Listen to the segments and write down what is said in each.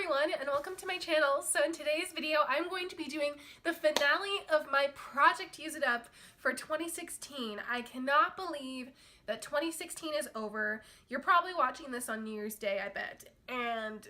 everyone, and welcome to my channel. So in today's video, I'm going to be doing the finale of my Project Use It Up for 2016. I cannot believe that 2016 is over. You're probably watching this on New Year's Day, I bet. And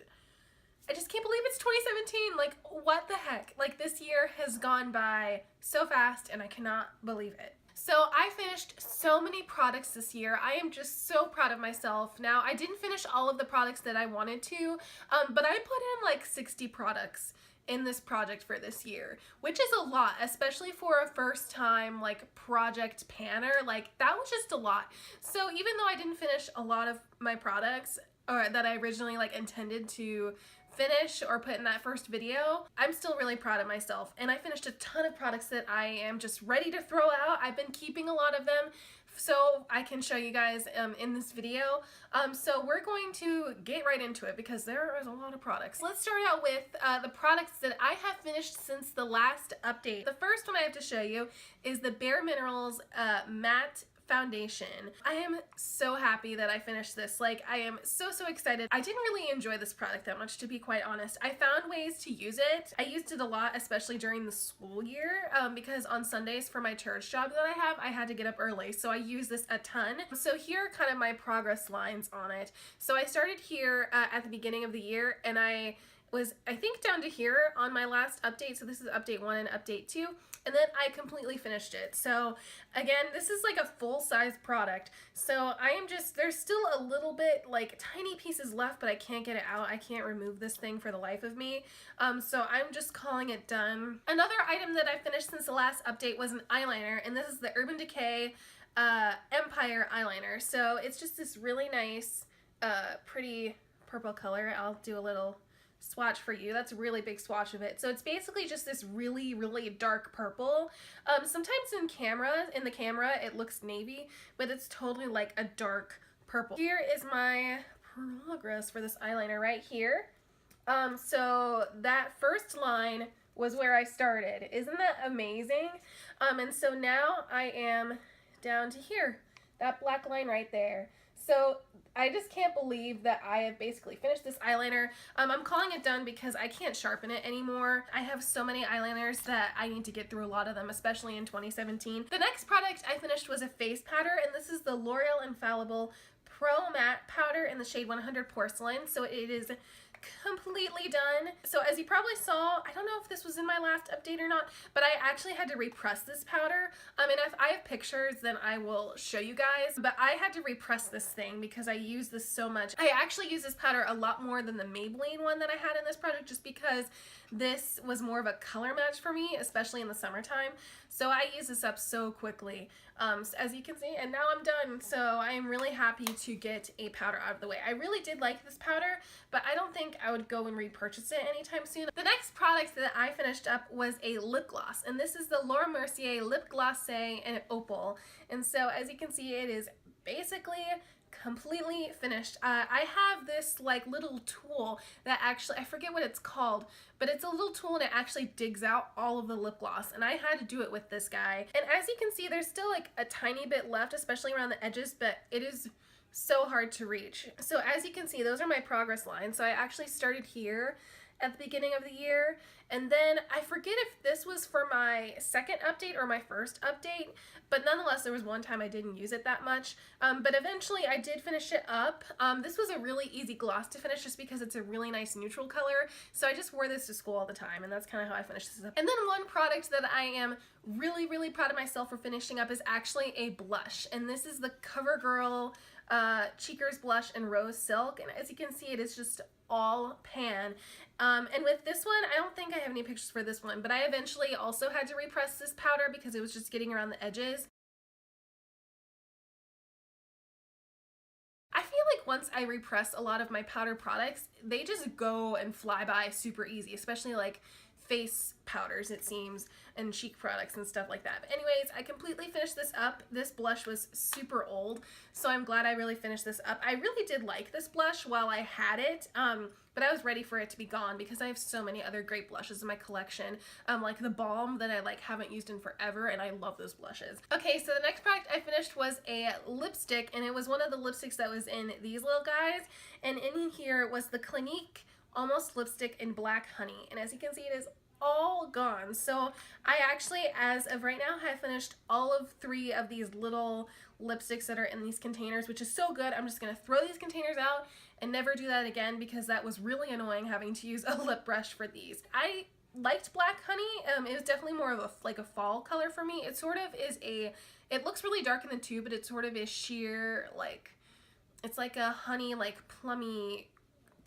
I just can't believe it's 2017. Like, what the heck? Like, this year has gone by so fast, and I cannot believe it. So I finished so many products this year. I am just so proud of myself. Now, I didn't finish all of the products that I wanted to, but I put in like 60 products in this project for this year, which is a lot, especially for a first time like project panner. Like, that was just a lot. So even though I didn't finish a lot of my products or that I originally like intended to finish or put in that first video, I'm still really proud of myself, and I finished a ton of products that I am just ready to throw out. I've been keeping a lot of them so I can show you guys in this video. So we're going to get right into it because there is a lot of products. Let's start out with the products that I have finished since the last update. The first one I have to show you is the Bare Minerals Matte Foundation. I am so happy that I finished this. Like, I am so excited. I didn't really enjoy this product that much, to be quite honest. I found ways to use it. I used it a lot, especially during the school year, because on Sundays for my church job that I had to get up early, so I use this a ton. So here are kind of my progress lines on it. So I started here at the beginning of the year, and I was, I think, down to here on my last update. So this is update 1 and update 2. And then I completely finished it. So again, this is like a full-size product. So I am just, there's still a little bit, like tiny pieces left, but I can't get it out. I can't remove this thing for the life of me. So I'm just calling it done. Another item that I finished since the last update was an eyeliner, and this is the Urban Decay Empire eyeliner. So it's just this really nice, pretty purple color. I'll do a little swatch for you. That's a really big swatch of it. So it's basically just this really dark purple. Sometimes in the camera it looks navy, but it's totally like a dark purple. Here is my progress for this eyeliner right here. So that first line was where I started. Isn't that amazing? And so now I am down to here, that black line right there. So I just can't believe that I have basically finished this eyeliner. I'm calling it done because I can't sharpen it anymore. I have so many eyeliners that I need to get through a lot of them, especially in 2017. The next product I finished was a face powder, and this is the L'Oreal Infallible Pro Matte Powder in the shade 100 Porcelain. So it is completely done. So as you probably saw, I don't know if this was in my last update or not, but I actually had to repress this powder. And if I have pictures, then I will show you guys, but I had to repress this thing because I use this so much. I actually use this powder a lot more than the Maybelline one that I had in this project, just because this was more of a color match for me, especially in the summertime. So I use this up so quickly, as you can see, and now I'm done. So I am really happy to get a powder out of the way. I really did like this powder, but I don't think I would go and repurchase it anytime soon. The next product that I finished up was a lip gloss, and this is the Laura Mercier Lip Glacé in Opal. And so as you can see, it is basically completely finished. I have this like little tool that actually, I forget what it's called, but it's a little tool and it actually digs out all of the lip gloss, and I had to do it with this guy. And as you can see, there's still like a tiny bit left, especially around the edges, but it is so hard to reach. So as you can see, those are my progress lines. So I actually started here at the beginning of the year, and then I forget if this was for my second update or my first update, but nonetheless there was one time I didn't use it that much, but eventually I did finish it up. This was a really easy gloss to finish just because it's a really nice neutral color, so I just wore this to school all the time, and that's kind of how I finished this up. And then one product that I am really proud of myself for finishing up is actually a blush, and this is the CoverGirl Cheekers Blush in Rose Silk, and as you can see, it is just all pan. And with this one, I don't think I have any pictures for this one, but I eventually also had to repress this powder because it was just getting around the edges. I feel like once I repress a lot of my powder products, they just go and fly by super easy, especially like face powders, it seems, and cheek products and stuff like that. But anyways, I completely finished this up. This blush was super old, so I'm glad I really finished this up. I really did like this blush while I had it, but I was ready for it to be gone because I have so many other great blushes in my collection, like the Balm that I like haven't used in forever, and I love those blushes. Okay, so the next product I finished was a lipstick, and it was one of the lipsticks that was in these little guys, and in here was the Clinique Almost Lipstick in Black Honey. And as you can see, it is all gone. So I actually, as of right now, have finished all of 3 of these little lipsticks that are in these containers, which is so good. I'm just going to throw these containers out and never do that again because that was really annoying having to use a lip brush for these. I liked Black Honey. It was definitely more of a fall color for me. It sort of is it looks really dark in the tube, but it sort of is sheer, like, it's like a honey, like plummy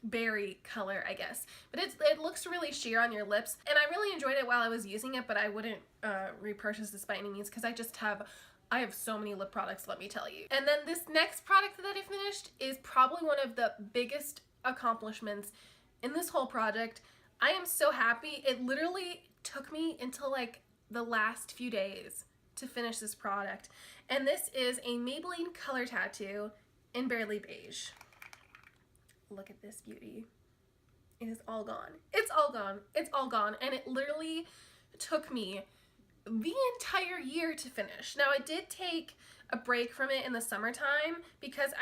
berry color, I guess. But it looks really sheer on your lips, and I really enjoyed it while I was using it, but I wouldn't repurchase this by any means because I have so many lip products, let me tell you. And then this next product that I finished is probably one of the biggest accomplishments in this whole project. I am so happy. It literally took me until like the last few days to finish this product. And this is a Maybelline Color Tattoo in Barely Beige. Look at this beauty. It is all gone. It's all gone. It's all gone. And it literally took me the entire year to finish. Now, I did take a break from it in the summertime because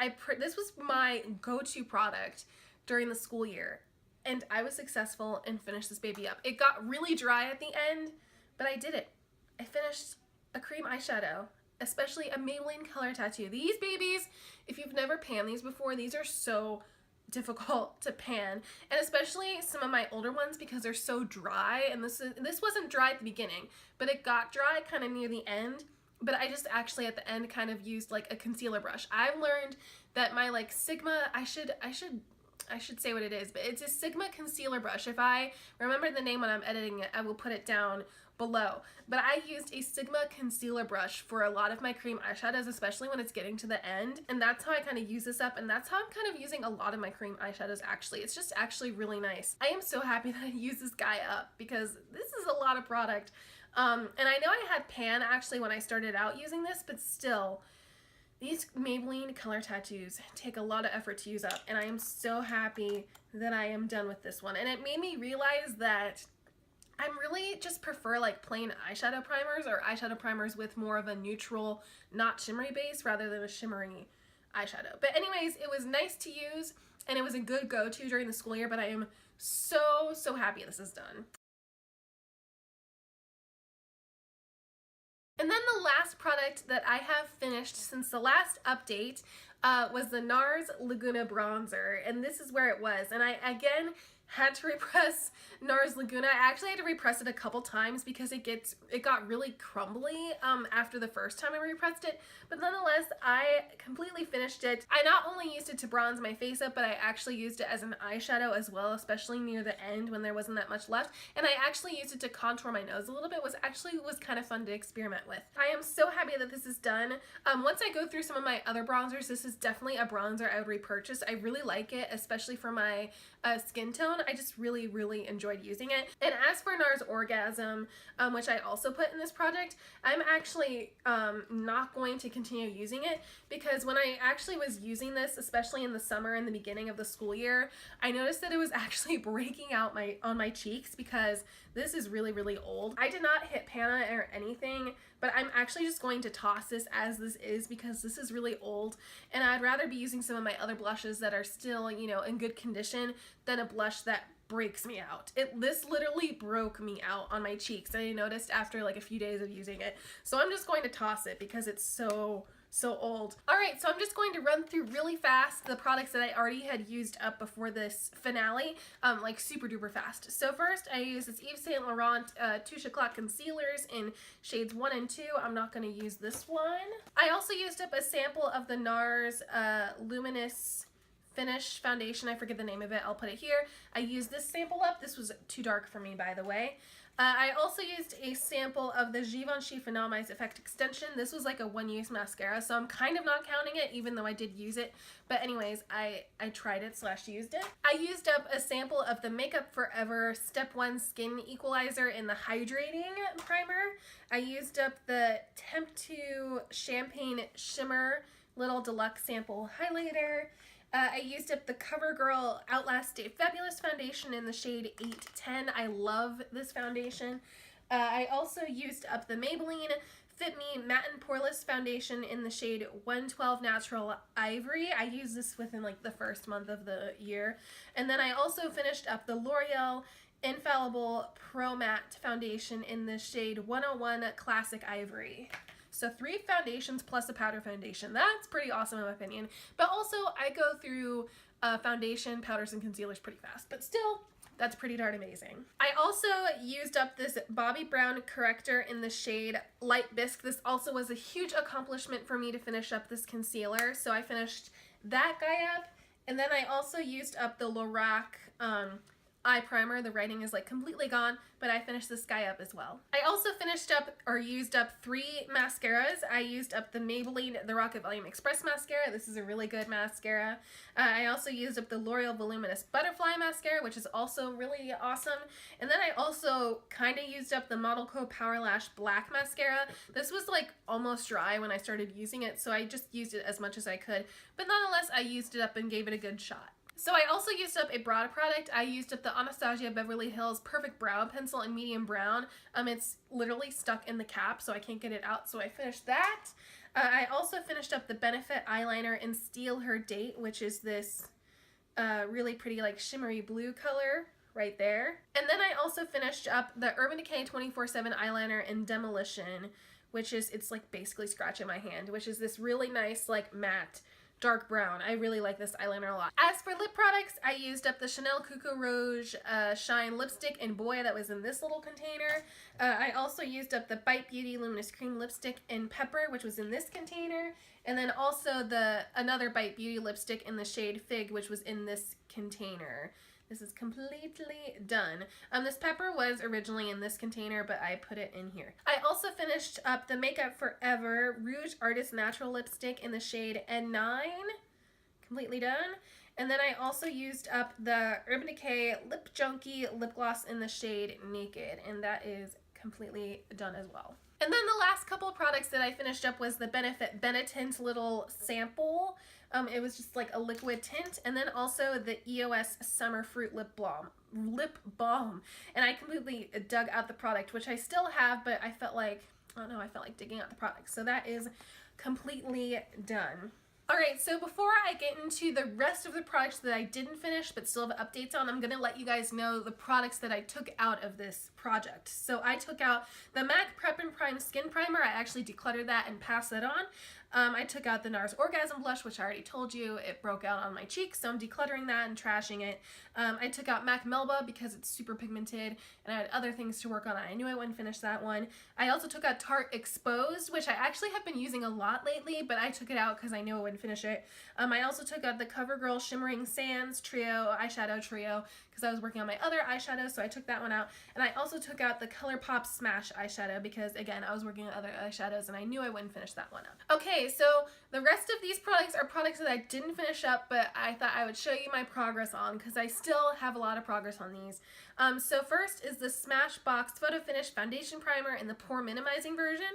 this was my go-to product during the school year. And I was successful and finished this baby up. It got really dry at the end, but I did it. I finished a cream eyeshadow, especially a Maybelline Color Tattoo. These babies, if you've never panned these before, these are so difficult to pan, and especially some of my older ones because they're so dry. And this wasn't dry at the beginning, but it got dry kind of near the end. But I just actually at the end kind of used like a concealer brush. I've learned that my like Sigma, I should say what it is, but it's a Sigma concealer brush. If I remember the name when I'm editing it, I will put it down below. But I used a Sigma concealer brush for a lot of my cream eyeshadows, especially when it's getting to the end. And that's how I kind of use this up, and that's how I'm kind of using a lot of my cream eyeshadows actually. It's just actually really nice. I am so happy that I used this guy up because this is a lot of product. And I know I had pan actually when I started out using this, but still, these Maybelline Color Tattoos take a lot of effort to use up, and I am so happy that I am done with this one. And it made me realize that I really just prefer like plain eyeshadow primers or eyeshadow primers with more of a neutral, not shimmery base rather than a shimmery eyeshadow. But anyways, it was nice to use and it was a good go-to during the school year, but I am so happy this is done. And then the last product that I have finished since the last update was the NARS Laguna Bronzer, and this is where it was. And I, again, had to repress NARS Laguna. I actually had to repress it a couple times because it got really crumbly after the first time I repressed it, but nonetheless, I completely finished it. I not only used it to bronze my face up, but I actually used it as an eyeshadow as well, especially near the end when there wasn't that much left, and I actually used it to contour my nose a little bit, was kind of fun to experiment with. I am so happy that this is done. Once I go through some of my other bronzers, this is definitely a bronzer I would repurchase. I really like it, especially for my skin tone. I just really enjoyed using it. And as for NARS Orgasm, which I also put in this project, I'm actually not going to continue using it because when I actually was using this, especially in the summer and the beginning of the school year, I noticed that it was actually breaking out on my cheeks because this is really old. I did not hit pan on it or anything, but I'm actually just going to toss this as this is because this is really old, and I'd rather be using some of my other blushes that are still, you know, in good condition than a blush that breaks me out. This literally broke me out on my cheeks. I noticed after like a few days of using it. So I'm just going to toss it because it's so old. Alright, so I'm just going to run through really fast the products that I already had used up before this finale, like super duper fast. So first, I used this Yves Saint Laurent Touche Éclat concealers in shades 1 and 2. I'm not going to use this one. I also used up a sample of the NARS Luminous Finish foundation. I forget the name of it. I'll put it here. I used this sample up. This was too dark for me, by the way. I also used a sample of the Givenchy Finale Effect Extension. This was like a one-use mascara, so I'm kind of not counting it, even though I did use it. But anyways, I tried it / used it. I used up a sample of the Makeup Forever Step 1 Skin Equalizer in the Hydrating Primer. I used up the Temp2 Champagne Shimmer Little Deluxe Sample Highlighter. I used up the CoverGirl Outlast Stay Fabulous foundation in the shade 810. I love this foundation. I also used up the Maybelline Fit Me Matte and Poreless Foundation in the shade 112 Natural Ivory. I used this within like the first month of the year. And then I also finished up the L'Oreal Infallible Pro Matte Foundation in the shade 101 Classic Ivory. So 3 foundations plus a powder foundation. That's pretty awesome in my opinion. But also I go through foundation, powders, and concealers pretty fast. But still, that's pretty darn amazing. I also used up this Bobbi Brown corrector in the shade Light Bisque. This also was a huge accomplishment for me to finish up this concealer. So I finished that guy up. And then I also used up the Lorac eye primer. The writing is like completely gone, but I finished this guy up as well. I also finished up or used up 3 mascaras. I used up the Maybelline The Rocket Volume Express mascara. This is a really good mascara. I also used up the L'Oreal Voluminous Butterfly mascara, which is also really awesome. And then I also kind of used up the Model Co Power Lash Black mascara. This was like almost dry when I started using it, so I just used it as much as I could. But nonetheless, I used it up and gave it a good shot. So I also used up a brow product. I used up the Anastasia Beverly Hills Perfect Brow Pencil in medium brown. It's literally stuck in the cap, so I can't get it out, so I finished that. I also finished up the Benefit eyeliner in Steal Her Date, which is this really pretty like shimmery blue color right there. And then I also finished up the Urban Decay 24/7 eyeliner in Demolition, which is, it's like basically scratching my hand, which is this really nice like matte dark brown. I really like this eyeliner a lot. As for lip products, I used up the Chanel Coco Rouge Shine Lipstick in Boy that was in this little container. I also used up the Bite Beauty Luminous Cream Lipstick in Pepper, which was in this container. And then also another Bite Beauty lipstick in the shade Fig, which was in this container. This is completely done. This Pepper was originally in this container, but I put it in here. I also finished up the Makeup Forever Rouge Artist Natural Lipstick in the shade N9. Completely done. And then I also used up the Urban Decay Lip Junkie Lip Gloss in the shade Naked, and that is completely done as well. And then the last couple of products that I finished up was the Benefit Benetint little sample. It was just like a liquid tint, and then also the EOS Summer Fruit Lip Balm. And I completely dug out the product, which I still have, but I felt like, I don't know, I felt like digging out the product. So that is completely done. Alright, so before I get into the rest of the products that I didn't finish but still have updates on, I'm going to let you guys know the products that I took out of this project. So I took out the MAC Prep and Prime Skin Primer. I actually decluttered that and passed that on. I took out the NARS Orgasm Blush, which I already told you, it broke out on my cheeks, so I'm decluttering that and trashing it. I took out MAC Melba because it's super pigmented, and I had other things to work on. I knew I wouldn't finish that one. I also took out Tarte Exposed, which I actually have been using a lot lately, but I took it out because I knew I wouldn't finish it. I also took out the CoverGirl Shimmering Sands Eyeshadow Trio, because I was working on my other eyeshadow, so I took that one out. And I also took out the ColourPop Smash eyeshadow because, again, I was working on other eyeshadows and I knew I wouldn't finish that one up. Okay, so the rest of these products are products that I didn't finish up, but I thought I would show you my progress on because I still have a lot of progress on these. So first is the Smashbox Photo Finish Foundation Primer in the Pore Minimizing version.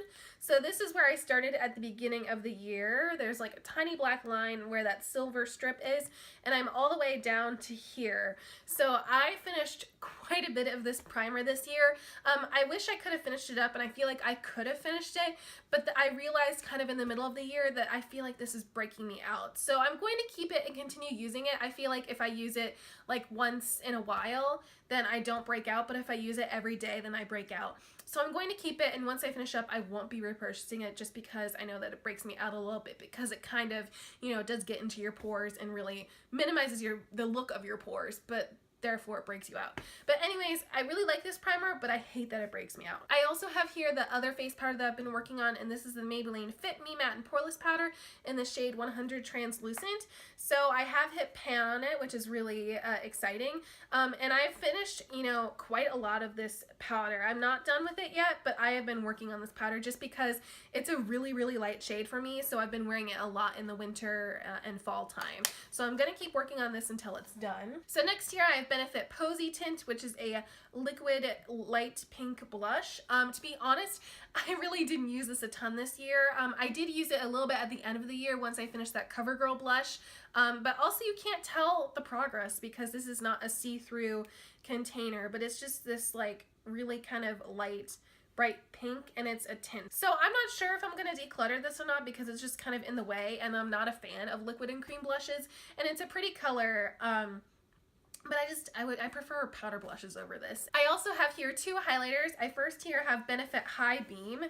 So this is where I started at the beginning of the year. There's like a tiny black line where that silver strip is, and I'm all the way down to here. So I finished quite a bit of this primer this year. I wish I could have finished it up, and I feel like I could have finished it, but I realized kind of in the middle of the year that I feel like this is breaking me out. So I'm going to keep it and continue using it. I feel like if I use it like once in a while, then I don't break out, but if I use it every day, then I break out. So I'm going to keep it, and once I finish up, I won't be repurchasing it just because I know that it breaks me out a little bit, because it kind of, you know, does get into your pores and really minimizes the look of your pores, but therefore it breaks you out. But anyways, I really like this primer, but I hate that it breaks me out. I also have here the other face powder that I've been working on, and this is the Maybelline Fit Me Matte and Poreless Powder in the shade 100 Translucent. So I have hit pan on it, which is really exciting. And I've finished, you know, quite a lot of this powder. I'm not done with it yet, but I have been working on this powder just because it's a really, really light shade for me. So I've been wearing it a lot in the winter and fall time. So I'm going to keep working on this until it's done. So next here I have Benefit Posy Tint, which is a liquid light pink blush. To be honest, I really didn't use this a ton this year. I did use it a little bit at the end of the year once I finished that CoverGirl blush, but also you can't tell the progress because this is not a see-through container, but it's just this like really kind of light bright pink, and it's a tint. So I'm not sure if I'm going to declutter this or not because it's just kind of in the way, and I'm not a fan of liquid and cream blushes, and it's a pretty color, but I prefer powder blushes over this. I also have here two highlighters. I first here have Benefit High Beam.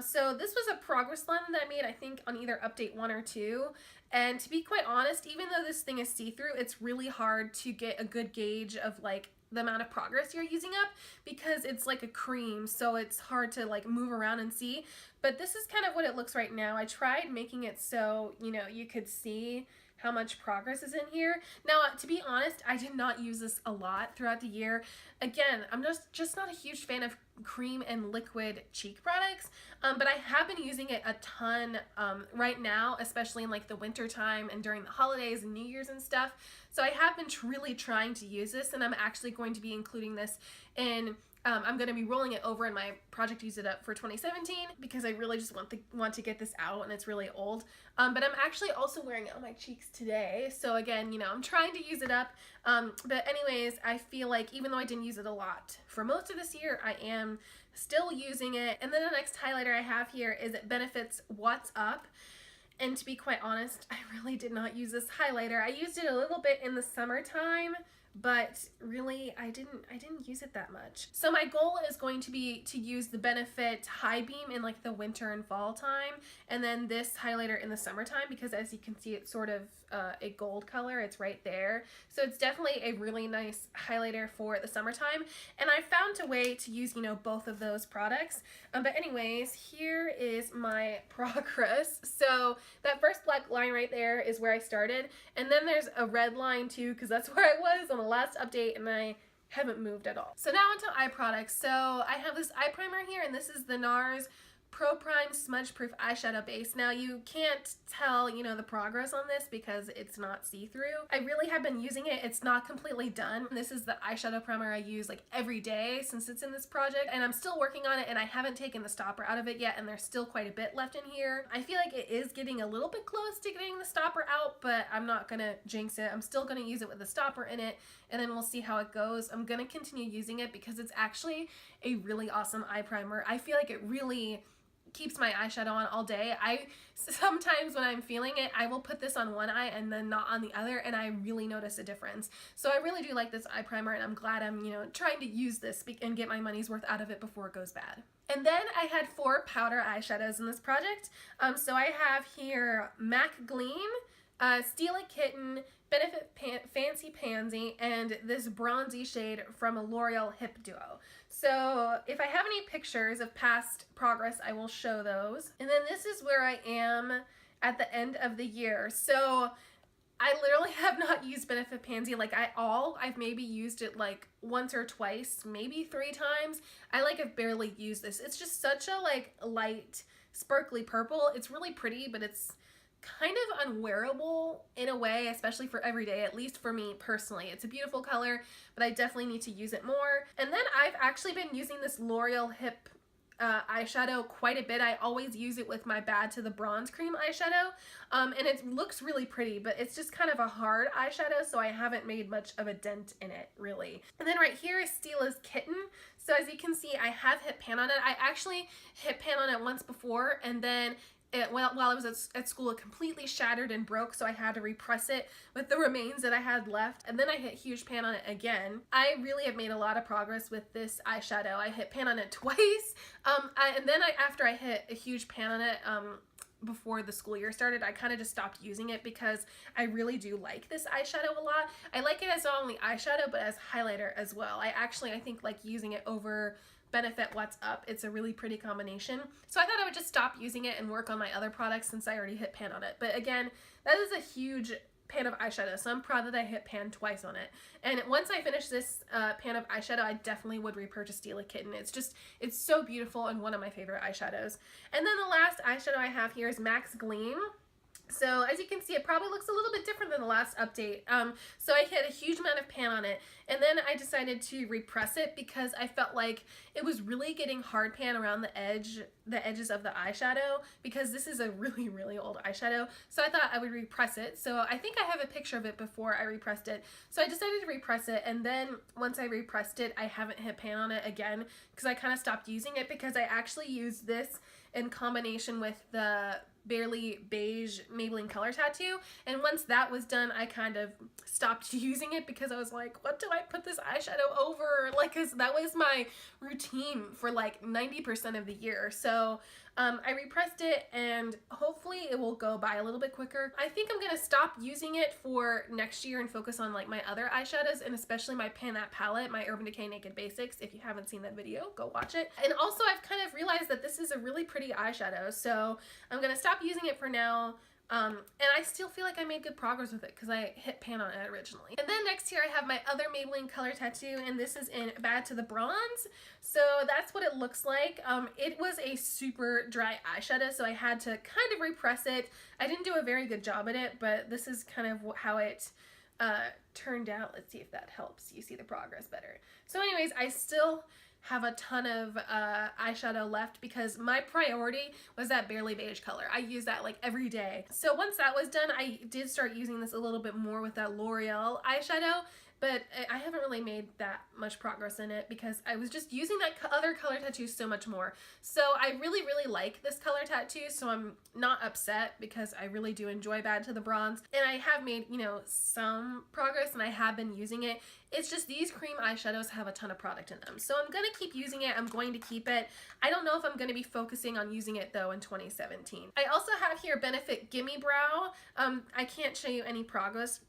So this was a progress line that I made, I think, on either update 1 or 2. And to be quite honest, even though this thing is see-through, it's really hard to get a good gauge of like the amount of progress you're using up because it's like a cream, so it's hard to like move around and see. But this is kind of what it looks right now. I tried making it so, you know, you could see how much progress is in here. Now, to be honest, I did not use this a lot throughout the year. Again, I'm just not a huge fan of cream and liquid cheek products, but I have been using it a ton right now, especially in like the winter time and during the holidays and New Year's and stuff. So I have been really trying to use this, and I'm actually going to be including this in I'm going to be rolling it over in my Project Use It Up for 2017 because I really just want to get this out, and it's really old. But I'm actually also wearing it on my cheeks today. So again, you know, I'm trying to use it up. But anyways, I feel like even though I didn't use it a lot for most of this year, I am still using it. And then the next highlighter I have here is it Benefits What's Up. And to be quite honest, I really did not use this highlighter. I used it a little bit in the summertime, but really I didn't use it that much. So my goal is going to be to use the Benefit High Beam in like the winter and fall time, and then this highlighter in the summertime, because as you can see, it's sort of a gold color. It's right there. So it's definitely a really nice highlighter for the summertime, and I found a way to use, you know, both of those products. But anyways, here is my progress. So that first black line right there is where I started, and then there's a red line too, because that's where I was on the last update, and I haven't moved at all. So now onto eye products. So I have this eye primer here, and this is the NARS Pro Prime Smudge Proof Eyeshadow Base. Now you can't tell, you know, the progress on this because it's not see-through. I really have been using it. It's not completely done. This is the eyeshadow primer I use like every day since it's in this project, and I'm still working on it, and I haven't taken the stopper out of it yet, and there's still quite a bit left in here. I feel like it is getting a little bit close to getting the stopper out, but I'm not gonna jinx it. I'm still gonna use it with the stopper in it, and then we'll see how it goes. I'm gonna continue using it because it's actually a really awesome eye primer. I feel like it really keeps my eyeshadow on all day. Sometimes when I'm feeling it, I will put this on one eye and then not on the other, and I really notice a difference. So I really do like this eye primer, and I'm glad I'm, you know, trying to use this and get my money's worth out of it before it goes bad. And then I had 4 powder eyeshadows in this project. So I have here MAC Gleam, Steal It Kitten, Benefit Fancy Pansy, and this bronzy shade from a L'Oreal Hip Duo. So if I have any pictures of past progress, I will show those. And then this is where I am at the end of the year. So I literally have not used Benefit Pansy like I've maybe used it like once or twice, maybe 3 times. I like have barely used this. It's just such a like light sparkly purple. It's really pretty, but it's kind of unwearable in a way, especially for every day, at least for me personally. It's a beautiful color, but I definitely need to use it more. And then I've actually been using this L'Oreal Hip eyeshadow quite a bit. I always use it with my Bad to the Bronze Cream eyeshadow, and it looks really pretty, but it's just kind of a hard eyeshadow, so I haven't made much of a dent in it, really. And then right here is Steal It Kitten. So as you can see, I have hit pan on it. I actually hit pan on it once before, and then while I was at school, it completely shattered and broke, so I had to repress it with the remains that I had left, and then I hit huge pan on it again. I really have made a lot of progress with this eyeshadow. I hit pan on it twice, and then after I hit a huge pan on it before the school year started, I kind of just stopped using it because I really do like this eyeshadow a lot. I like it as not only eyeshadow, but as highlighter as well. I think like using it over Benefit What's Up. It's a really pretty combination. So I thought I would just stop using it and work on my other products since I already hit pan on it. But again, that is a huge pan of eyeshadow, so I'm proud that I hit pan twice on it. And once I finish this pan of eyeshadow, I definitely would repurchase Steal It Kitten. It's so beautiful and one of my favorite eyeshadows. And then the last eyeshadow I have here is Max Gleam. So as you can see, it probably looks a little bit different than the last update. So I hit a huge amount of pan on it, and then I decided to repress it because I felt like it was really getting hard pan around the edges of the eyeshadow, because this is a really old eyeshadow. So I thought I would repress it. So I think I have a picture of it before I repressed it. So I decided to repress it, and then once I repressed it, I haven't hit pan on it again because I kind of stopped using it, because I actually used this in combination with the Barely Beige Maybelline Color Tattoo, and once that was done, I kind of stopped using it because I was like, what do I put this eyeshadow over? Like, 'cause that was my routine for like 90% of the year. So I repressed it, and hopefully it will go by a little bit quicker. I think I'm gonna stop using it for next year and focus on like my other eyeshadows, and especially my Pan That palette, my Urban Decay Naked Basics. If you haven't seen that video, go watch it. And also I've kind of realized that this is a really pretty eyeshadow, so I'm gonna stop using it for now. And I still feel like I made good progress with it because I hit pan on it originally. And then next here I have my other Maybelline Color Tattoo, and this is in Bad to the Bronze. So that's what it looks like. It was a super dry eyeshadow, so I had to kind of repress it. I didn't do a very good job at it, but this is kind of how it turned out. Let's see if that helps you see the progress better. So anyways, I still have a ton of eyeshadow left because my priority was that Barely Beige color. I use that like every day. So once that was done, I did start using this a little bit more with that L'Oreal eyeshadow, but I haven't really made that much progress in it because I was just using that other color tattoo so much more. So I really like this color tattoo, so I'm not upset because I really do enjoy Bad to the Bronze, and I have made, you know, some progress, and I have been using it. It's just these cream eyeshadows have a ton of product in them, so I'm gonna keep using it. I'm going to keep it. I don't know if I'm gonna be focusing on using it though in 2017. I also have here Benefit Gimme Brow. I can't show you any progress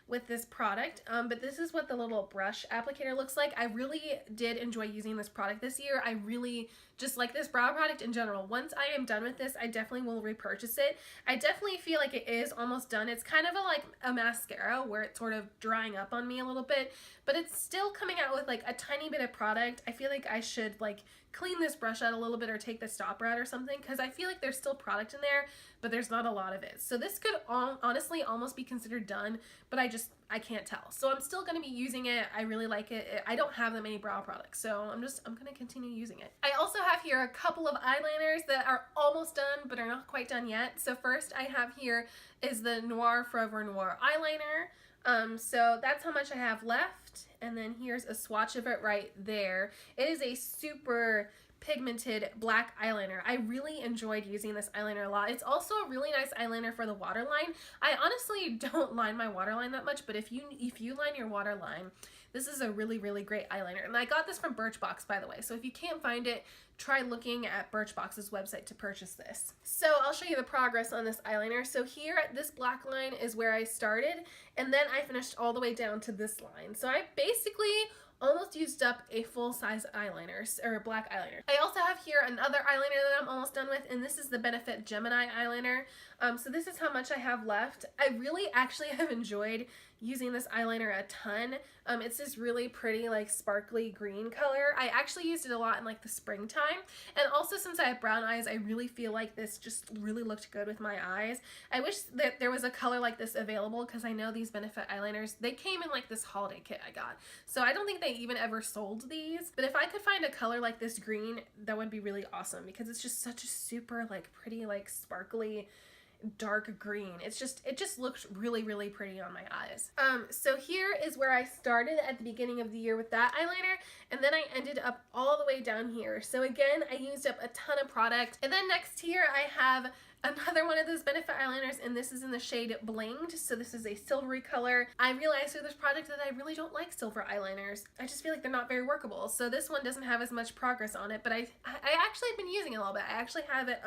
with this product, but this is what the little brush applicator looks like. I really did enjoy using this product this year. I really just like this brow product in general. Once I am done with this, I definitely will repurchase it. I definitely feel like it is almost done. It's kind of like a mascara where it's sort of drying up on me a little bit, but it's still coming out with like a tiny bit of product. I feel like I should like clean this brush out a little bit or take the stopper out or something, because I feel like there's still product in there, but there's not a lot of it. So this could honestly almost be considered done, but I can't tell. So I'm still going to be using it. I really like it. I don't have that many brow products, so I'm going to continue using it. I also have here a couple of eyeliners that are almost done, but are not quite done yet. So first I have here is the Noir Forever Noir eyeliner. So that's how much I have left, and then here's a swatch of it right there. It is a super pigmented black eyeliner. I really enjoyed using this eyeliner a lot. It's also a really nice eyeliner for the waterline. I honestly don't line my waterline that much, but if you line your waterline, this is a really great eyeliner. And I got this from Birchbox, by the way, so if you can't find it, try looking at Birchbox's website to purchase this. So I'll show you the progress on this eyeliner. So here at this black line is where I started, and then I finished all the way down to this line. So I basically almost used up a full-size eyeliner, or black eyeliner. I also have here another eyeliner that I'm almost done with, and this is the Benefit Gemini eyeliner. So this is how much I have left. I really actually have enjoyed using this eyeliner a ton. It's this really pretty like sparkly green color. I actually used it a lot in like the springtime, and also since I have brown eyes, I really feel like this just really looked good with my eyes. I wish that there was a color like this available, because I know these Benefit eyeliners, they came in like this holiday kit I got, so I don't think they even ever sold these, but if I could find a color like this green, that would be really awesome, because it's just such a super like pretty like sparkly dark green. It just looks really pretty on my eyes. So here is where I started at the beginning of the year with that eyeliner, and then I ended up all the way down here. So again, I used up a ton of product. And then next here I have another one of those Benefit eyeliners, and this is in the shade Blinged. So this is a silvery color. I realized through this project that I really don't like silver eyeliners. I just feel like they're not very workable. So this one doesn't have as much progress on it, but I actually have been using it a little bit. I actually have it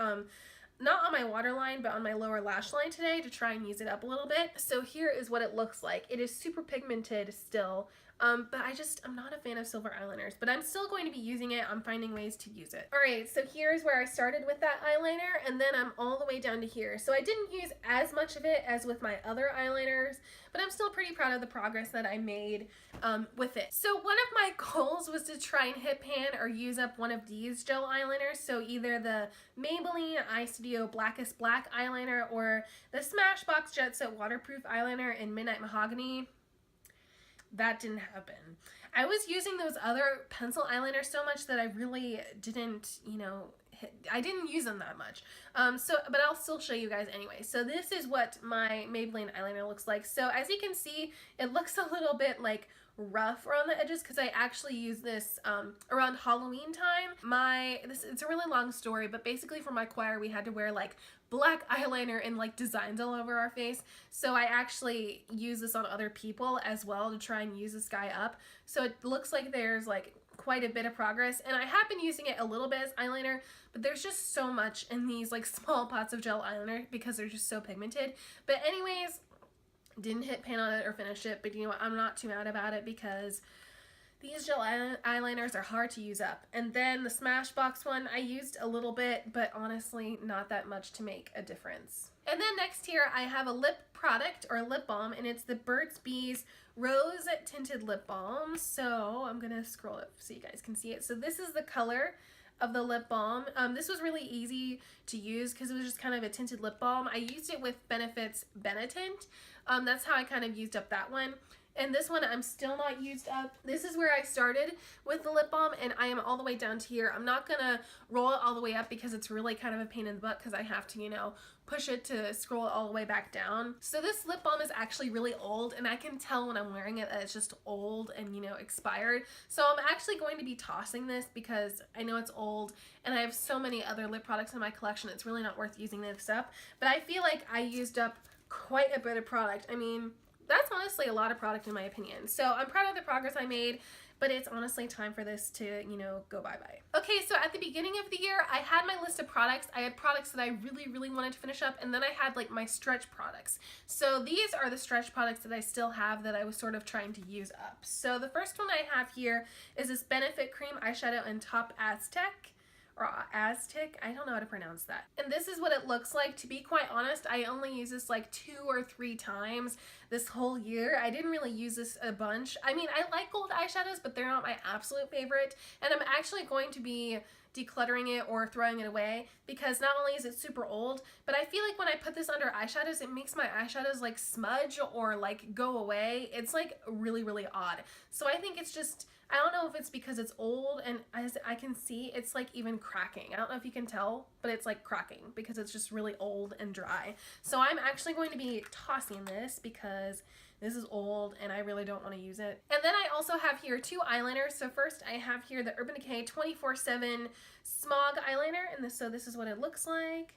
not on my waterline, but on my lower lash line today to try and use it up a little bit. So here is what it looks like. It is super pigmented still, but I'm not a fan of silver eyeliners, but I'm still going to be using it. I'm finding ways to use it. Alright, so here's where I started with that eyeliner, and then I'm all the way down to here. So I didn't use as much of it as with my other eyeliners, but I'm still pretty proud of the progress that I made. with it. So one of my goals was to try and hit pan or use up one of these gel eyeliners. So either the Maybelline Eye Studio Blackest Black eyeliner or the Smashbox Jet Set Waterproof eyeliner in Midnight Mahogany. That didn't happen. I was using those other pencil eyeliners so much that I really didn't, you know, I didn't use them that much. But I'll still show you guys anyway. So this is what my Maybelline eyeliner looks like. So as you can see, it looks a little bit like rough around the edges because I actually use this around Halloween time. It's a really long story, but basically for my choir we had to wear like black eyeliner and like designs all over our face. So I actually use this on other people as well to try and use this guy up. So it looks like there's like quite a bit of progress, and I have been using it a little bit as eyeliner, but there's just so much in these like small pots of gel eyeliner because they're just so pigmented. But anyways, didn't hit pan on it or finish it, but you know what, I'm not too mad about it because these gel eyeliners are hard to use up. And then the Smashbox one I used a little bit, but honestly not that much to make a difference. And then next here I have a lip product or lip balm, and it's the Burt's Bees Rose Tinted Lip Balm. So I'm gonna scroll up so you guys can see it. So this is the color of the lip balm. This was really easy to use because it was just kind of a tinted lip balm. I used it with Benefit's Benetint. That's how I kind of used up that one. And this one I'm still not used up. This is where I started with the lip balm, and I am all the way down to here. I'm not gonna roll it all the way up because it's really kind of a pain in the butt because I have to, you know, push it to scroll it all the way back down. So this lip balm is actually really old, and I can tell when I'm wearing it that it's just old and, you know, expired. So I'm actually going to be tossing this because I know it's old and I have so many other lip products in my collection. It's really not worth using this up. But I feel like I used up quite a bit of product. I mean, that's honestly a lot of product in my opinion. So I'm proud of the progress I made, but it's honestly time for this to, you know, go bye-bye. Okay, so at the beginning of the year, I had my list of products. I had products that I really wanted to finish up, and then I had like my stretch products. So these are the stretch products that I still have that I was sort of trying to use up. So the first one I have here is this Benefit Cream Eyeshadow in Top Aztec. Or Aztec, I don't know how to pronounce that. And this is what it looks like. To be quite honest, I only use this like 2 or 3 times this whole year. I didn't really use this a bunch. I mean, I like gold eyeshadows, but they're not my absolute favorite. And I'm actually going to be decluttering it or throwing it away because not only is it super old, but I feel like when I put this under eyeshadows, it makes my eyeshadows like smudge or like go away. It's like really odd. So I think it's just, I don't know if it's because it's old, and as I can see, it's like even cracking. I don't know if you can tell, but it's like cracking because it's just really old and dry. So I'm actually going to be tossing this because this is old and I really don't want to use it. And then I also have here 2 eyeliners. So first I have here the Urban Decay 24/7 Smog eyeliner, and so this is what it looks like.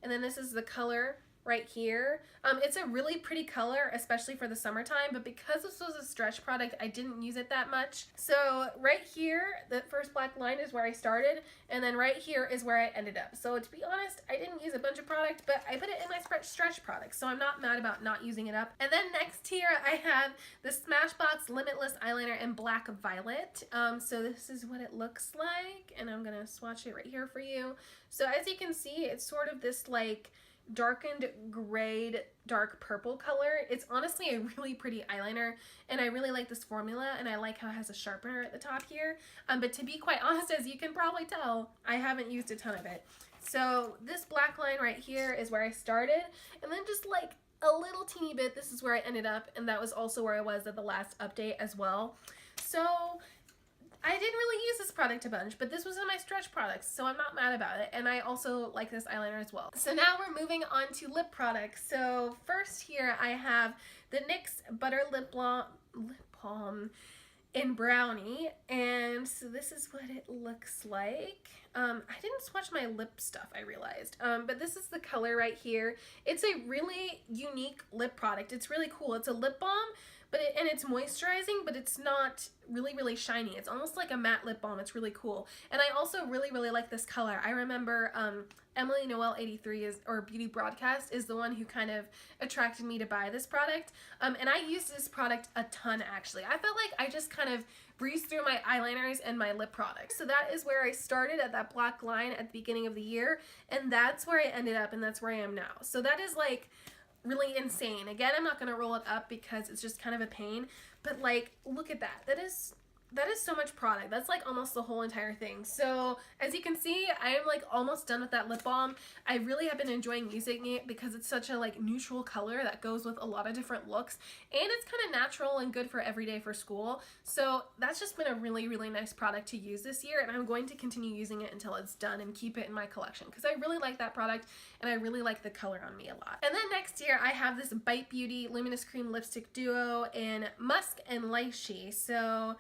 And then this is the color right here. It's a really pretty color, especially for the summertime, but because this was a stretch product, I didn't use it that much. So right here, the first black line is where I started, and then right here is where I ended up. So to be honest, I didn't use a bunch of product, but I put it in my stretch products, so I'm not mad about not using it up. And then next here, I have the Smashbox Limitless Eyeliner in Black Violet. So this is what it looks like, and I'm gonna swatch it right here for you. So as you can see, it's sort of this like darkened grayed dark purple color. It's honestly a really pretty eyeliner, and I really like this formula, and I like how it has a sharpener at the top here. But to be quite honest, as you can probably tell, I haven't used a ton of it. So this black line right here is where I started, and then just like a little teeny bit, this is where I ended up, and that was also where I was at the last update as well. So I didn't really use this product a bunch, but this was in my stretch products, so I'm not mad about it. And I also like this eyeliner as well. So now we're moving on to lip products. So first here I have the NYX Butter Lip Balm in Brownie. And so this is what it looks like. I didn't swatch my lip stuff, I realized. But this is the color right here. It's a really unique lip product. It's really cool. It's a lip balm, and it's moisturizing, but it's not really shiny. It's almost like a matte lip balm. It's really cool. And I also really like this color. I remember Emily Noel 83 or Beauty Broadcast is the one who kind of attracted me to buy this product. And I used this product a ton actually. I felt like I just kind of breezed through my eyeliners and my lip products. So that is where I started, at that black line at the beginning of the year, and that's where I ended up, and that's where I am now. So that is like really insane. Again, I'm not going to roll it up because it's just kind of a pain, but like, look at that. That is so much product. That's like almost the whole entire thing. So as you can see, I am like almost done with that lip balm. I really have been enjoying using it because it's such a like neutral color that goes with a lot of different looks, and it's kind of natural and good for every day for school. So that's just been a really, really nice product to use this year, and I'm going to continue using it until it's done and keep it in my collection because I really like that product and I really like the color on me a lot. And then next year I have this Bite Beauty Luminous Cream Lipstick Duo in Musk and Lychee. So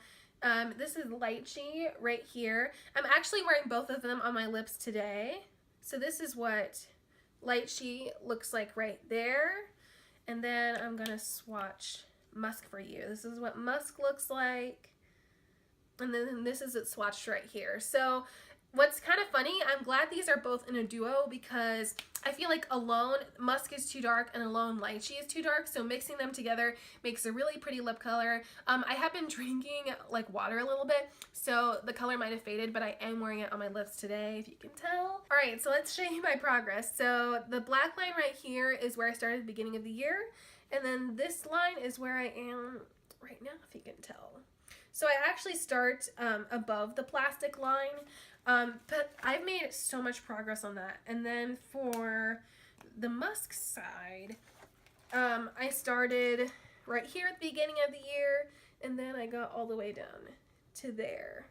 this is Lychee right here. I'm actually wearing both of them on my lips today. So this is what Lychee looks like right there. And then I'm gonna swatch Musk for you. This is what Musk looks like. And then this is it swatched right here. So what's kind of funny, I'm glad these are both in a duo because I feel like alone Musk is too dark and alone Lychee is too dark, so mixing them together makes a really pretty lip color. I have been drinking like water a little bit, so the color might have faded, but I am wearing it on my lips today, if you can tell. Alright, so let's show you my progress. So the black line right here is where I started at the beginning of the year, and then this line is where I am right now, if you can tell. So I actually start above the plastic line, but I've made so much progress on that. And then for the Musk side, I started right here at the beginning of the year, and then I got all the way down to there.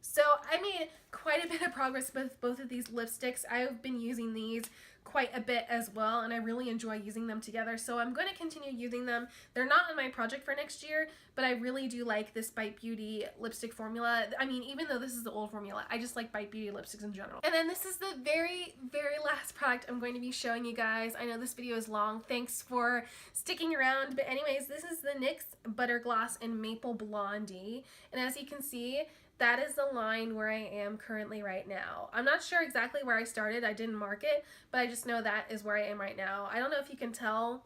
So I made quite a bit of progress with both of these lipsticks. I've been using these quite a bit as well, and I really enjoy using them together, so I'm going to continue using them. They're not in my project for next year, but I really do like this Bite Beauty lipstick formula. I mean, even though this is the old formula, I just like Bite Beauty lipsticks in general. And then this is the very, very last product I'm going to be showing you guys. I know this video is long. Thanks for sticking around, but anyways, this is the NYX Butter Gloss in Maple Blondie, and as you can see, that is the line where I am currently right now. I'm not sure exactly where I started. I didn't mark it, but I just know that is where I am right now. I don't know if you can tell.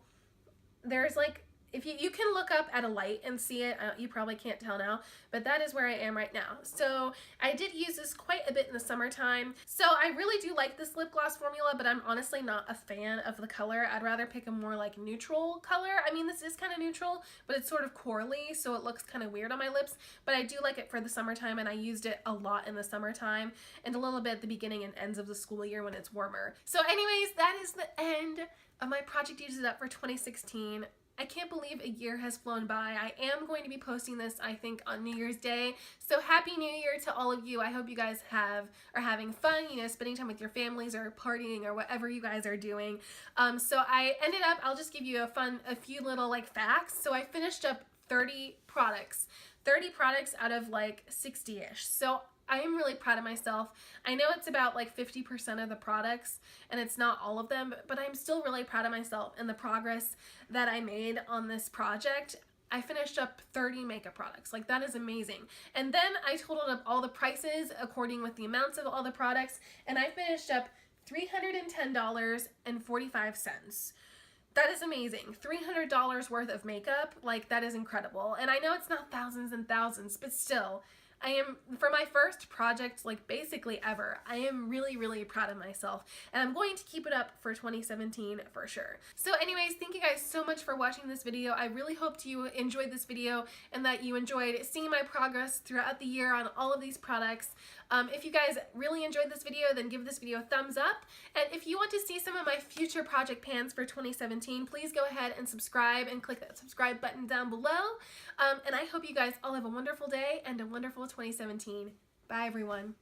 There's like, if you can look up at a light and see it, you probably can't tell now, but that is where I am right now. So I did use this quite a bit in the summertime. So I really do like this lip gloss formula, but I'm honestly not a fan of the color. I'd rather pick a more like neutral color. I mean, this is kind of neutral, but it's sort of corally, so it looks kind of weird on my lips, but I do like it for the summertime, and I used it a lot in the summertime and a little bit at the beginning and ends of the school year when it's warmer. So anyways, that is the end of my Project Use It Up for 2016. I can't believe a year has flown by. I am going to be posting this, I think, on New Year's Day. So Happy New Year to all of you. I hope you guys are having fun, you know, spending time with your families or partying or whatever you guys are doing. So I ended up, I'll just give you a few little like facts. So I finished up 30 products out of like 60-ish. So I am really proud of myself. I know it's about like 50% of the products and it's not all of them, but I'm still really proud of myself and the progress that I made on this project. I finished up 30 makeup products. Like, that is amazing. And then I totaled up all the prices according with the amounts of all the products, and I finished up $310.45. That is amazing. $300 worth of makeup, like, that is incredible. And I know it's not thousands and thousands, but still, I am, for my first project, like basically ever, I am really, really proud of myself, and I'm going to keep it up for 2017 for sure. So anyways, thank you guys so much for watching this video. I really hope you enjoyed this video and that you enjoyed seeing my progress throughout the year on all of these products. If you guys really enjoyed this video, then give this video a thumbs up. And if you want to see some of my future project pans for 2017, please go ahead and subscribe and click that subscribe button down below. And I hope you guys all have a wonderful day and a wonderful 2017. Bye, everyone.